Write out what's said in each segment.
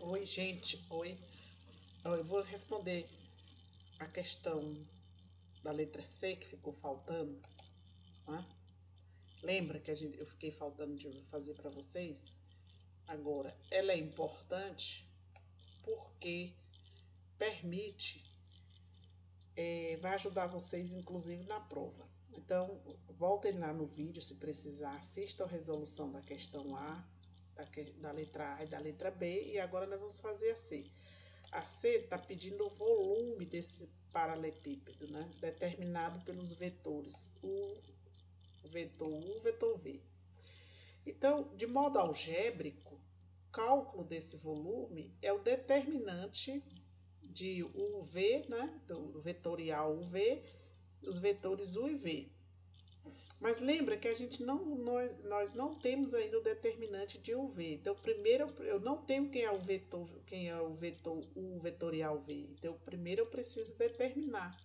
Oi, gente. Oi. Eu vou responder a questão da letra C que ficou faltando, né? Lembra que eu fiquei faltando de fazer para vocês? Agora, ela é importante porque permite, vai ajudar vocês, inclusive, na prova. Então, voltem lá no vídeo se precisar, assistam a resolução da questão A, da letra A e da letra B, e agora nós vamos fazer a C. A C está pedindo o volume desse paralelepípedo, né? Determinado pelos vetores o vetor U, vetor V. Então, de modo algébrico, o cálculo desse volume é o determinante de UV, né? Do vetorial UV, os vetores U e V. Mas lembra que a gente nós não temos ainda o determinante de UV. Então, primeiro eu não tenho quem é o vetor U vetorial V. Então, primeiro eu preciso determinar.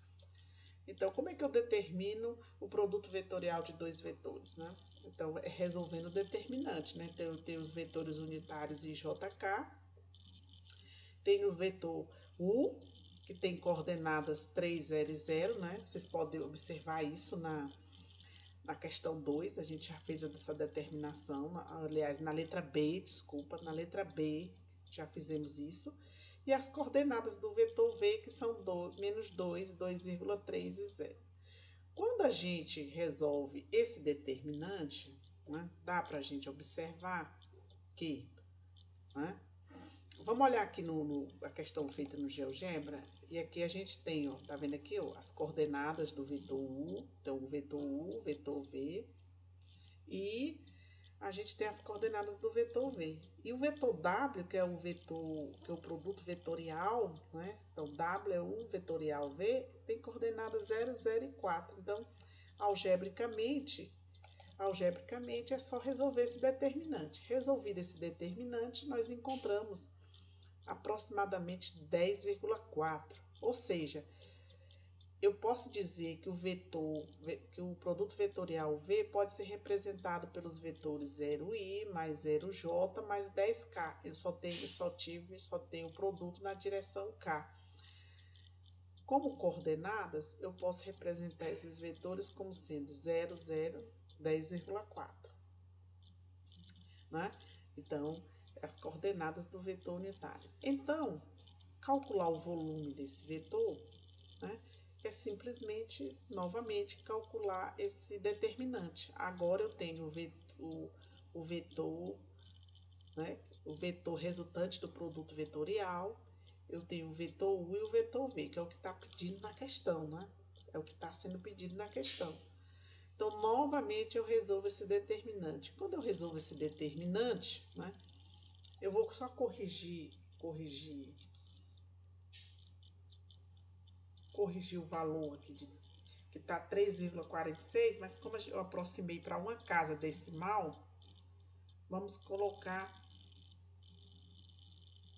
Então, como é que eu determino o produto vetorial de dois vetores, né? Então, é resolvendo o determinante, né? Então, eu tenho os vetores unitários e JK. Tenho o vetor U, que tem coordenadas 3, 0 e 0, né? Vocês podem observar isso na questão 2, a gente já fez essa determinação, aliás, na letra B, desculpa, na letra B já fizemos isso. E as coordenadas do vetor V, que são menos 2, 2,3 e 0. Quando a gente resolve esse determinante, né, dá para a gente observar que, né, vamos olhar aqui a questão feita no GeoGebra, e aqui a gente tem, ó, tá vendo aqui, ó, as coordenadas do vetor U, então o vetor U, vetor V, e a gente tem as coordenadas do vetor V. E o vetor W, que é o vetor, que é o produto vetorial, né? Então W é U vetorial V, tem coordenadas 0, 0 e 4. Então, algebricamente é só resolver esse determinante. Resolvido esse determinante, nós encontramos aproximadamente 10,4. Ou seja, eu posso dizer que o produto vetorial V pode ser representado pelos vetores 0i mais 0j mais 10k. Eu só tenho o produto na direção k. Como coordenadas, eu posso representar esses vetores como sendo 0, 0, 10,4. Né? Então, as coordenadas do vetor unitário. Então, calcular o volume desse vetor, né, é simplesmente, novamente, calcular esse determinante. Agora eu tenho o vetor, né, o vetor resultante do produto vetorial, eu tenho o vetor U e o vetor V, que é o que está pedindo na questão, né? É o que está sendo pedido na questão. Então, novamente, eu resolvo esse determinante. Quando eu resolvo esse determinante, né, eu vou só corrigir o valor aqui que está 3,46, mas como eu aproximei para uma casa decimal, vamos colocar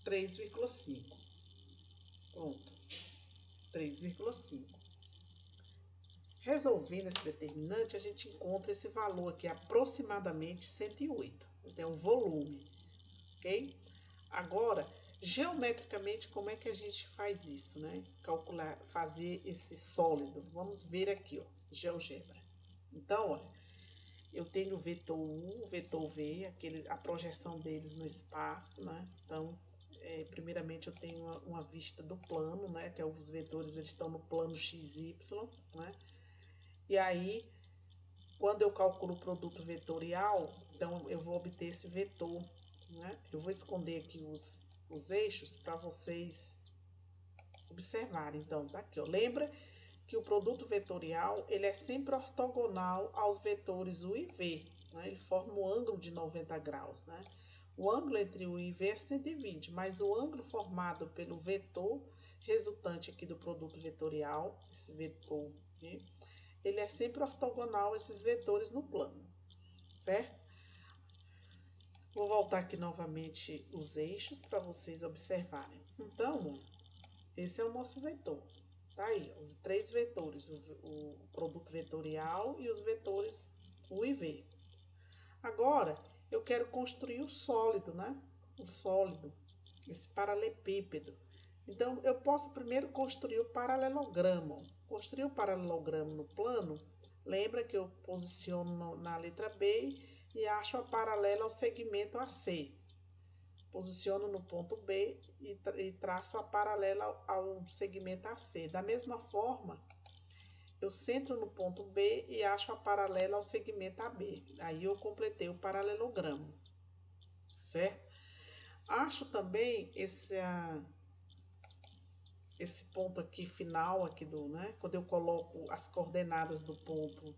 3,5. Pronto, 3,5. Resolvendo esse determinante, a gente encontra esse valor aqui, aproximadamente 108. Então, o volume, ok? Agora, geometricamente, como é que a gente faz isso, né? Calcular, fazer esse sólido. Vamos ver aqui, ó, GeoGebra. Então, olha, eu tenho o vetor U, o vetor V, a projeção deles no espaço, né? Então, primeiramente eu tenho uma vista do plano, né? Que é os vetores, eles estão no plano XY, né? E aí, quando eu calculo o produto vetorial, então eu vou obter esse vetor, né? Eu vou esconder aqui os eixos para vocês observarem. Então, tá aqui, ó. Lembra que o produto vetorial, ele é sempre ortogonal aos vetores U e V, né? Ele forma um ângulo de 90 graus, né? O ângulo entre U e V é 120, mas o ângulo formado pelo vetor resultante aqui do produto vetorial, esse vetor, né, ele é sempre ortogonal a esses vetores no plano, certo? Vou voltar aqui novamente os eixos para vocês observarem. Então, esse é o nosso vetor. Tá aí, os três vetores, o produto vetorial e os vetores U e V. Agora, eu quero construir o sólido, né? O sólido. esse paralelepípedo. Então, eu posso primeiro construir o paralelogramo. Construir o paralelogramo no plano, lembra que eu posiciono na letra B e acho a paralela ao segmento AC. Posiciono no ponto B e traço a paralela ao segmento AC. Da mesma forma, eu centro no ponto B e acho a paralela ao segmento AB. Aí eu completei o paralelogramo, certo? Acho também esse ponto aqui final, aqui né? Quando eu coloco as coordenadas do ponto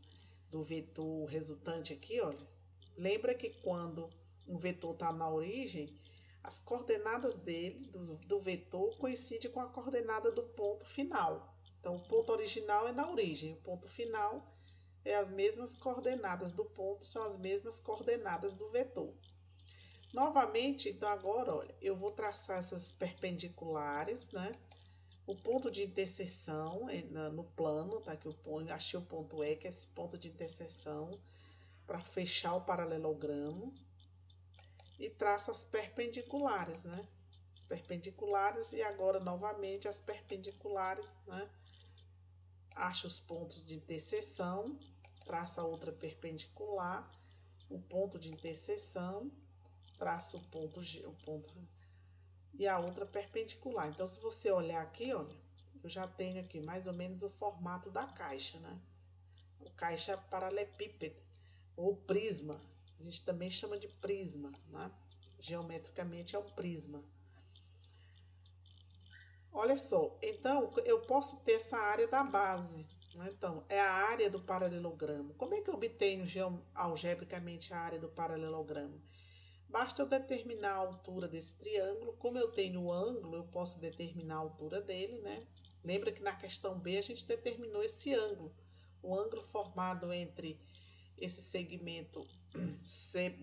do vetor resultante aqui, olha. Lembra que quando um vetor está na origem, as coordenadas dele, do vetor, coincidem com a coordenada do ponto final. Então, o ponto original é na origem, o ponto final é as mesmas coordenadas do ponto, são as mesmas coordenadas do vetor. Novamente, então agora, olha, eu vou traçar essas perpendiculares, né? O ponto de interseção no plano, tá? Que eu achei o ponto E, que é esse ponto de interseção, para fechar o paralelogramo. E traço as perpendiculares, né? As perpendiculares e agora novamente as perpendiculares, né? Acho os pontos de interseção, traço a outra perpendicular, o ponto de interseção, traço o ponto e a outra perpendicular. Então, se você olhar aqui, olha, eu já tenho aqui mais ou menos o formato da caixa, né? O caixa paralelepípedo ou prisma. A gente também chama de prisma, né? Geometricamente é um prisma. Olha só, então eu posso ter essa área da base, né? Então, é a área do paralelogramo. Como é que eu obtenho algebricamente a área do paralelogramo? Basta eu determinar a altura desse triângulo. Como eu tenho o ângulo, eu posso determinar a altura dele, né? Lembra que na questão B a gente determinou esse ângulo. O ângulo formado entre esse segmento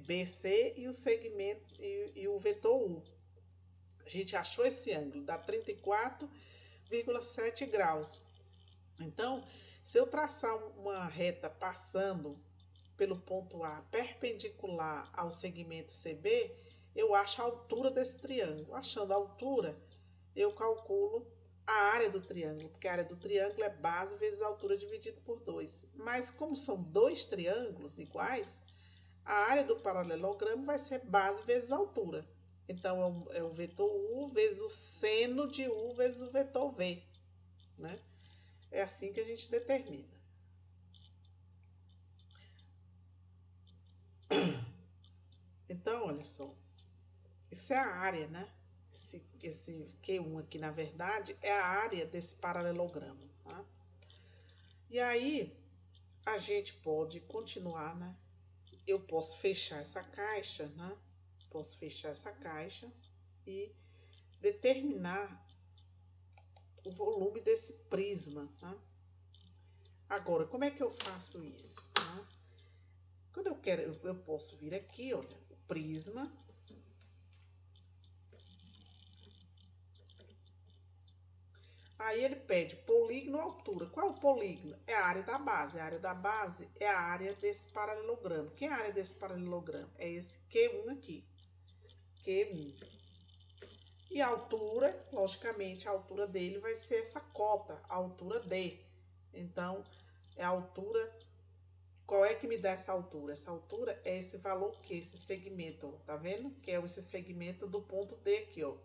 BC e o segmento e o vetor U. A gente achou esse ângulo, dá 34,7 graus. Então, se eu traçar uma reta passando pelo ponto A perpendicular ao segmento CB, eu acho a altura desse triângulo. Achando a altura, eu calculo a área do triângulo, porque a área do triângulo é base vezes a altura dividido por 2. Mas como são dois triângulos iguais, a área do paralelogramo vai ser base vezes altura. Então, é o vetor U vezes o seno de U vezes o vetor V, né? É assim que a gente determina. Então, olha só. Isso é a área, né? Esse Q1 aqui, na verdade, é a área desse paralelogramo, tá? E aí, a gente pode continuar, né? Eu posso fechar essa caixa, né? Posso fechar essa caixa e determinar o volume desse prisma, tá? Agora, como é que eu faço isso? Tá? Quando eu quero, eu posso vir aqui, olha, o prisma. Aí ele pede polígono, altura. Qual é o polígono? É a área da base. A área da base é a área desse paralelogramo. Que é a área desse paralelogramo? É esse Q1 aqui. Q1. E a altura, logicamente, a altura dele vai ser essa cota, a altura D. Então, é a altura. Qual é que me dá essa altura? Essa altura é esse valor que esse segmento, ó, tá vendo? Que é esse segmento do ponto D aqui, ó.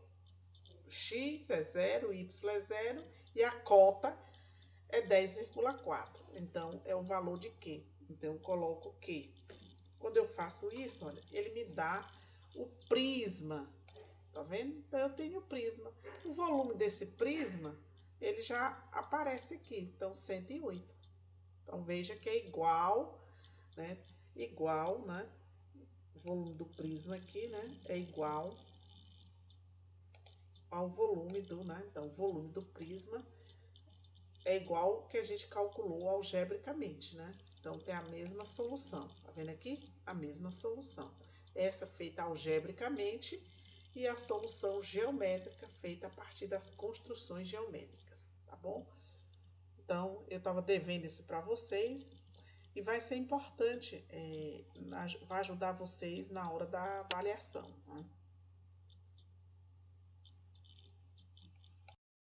X é 0, Y é 0 e a cota é 10,4. Então, é o valor de Q. Então, eu coloco Q. Quando eu faço isso, olha, ele me dá o prisma. Tá vendo? Então, eu tenho o prisma. O volume desse prisma, ele já aparece aqui. Então, 108. Então, veja que é igual, né? Igual, né? O volume do prisma aqui, né? É igual ao volume né? Então, o volume do prisma é igual ao que a gente calculou algebricamente, né? Então, tem a mesma solução. Tá vendo aqui? A mesma solução. Essa feita algebricamente e a solução geométrica feita a partir das construções geométricas, tá bom? Então, eu estava devendo isso para vocês e vai ser importante, vai ajudar vocês na hora da avaliação, né?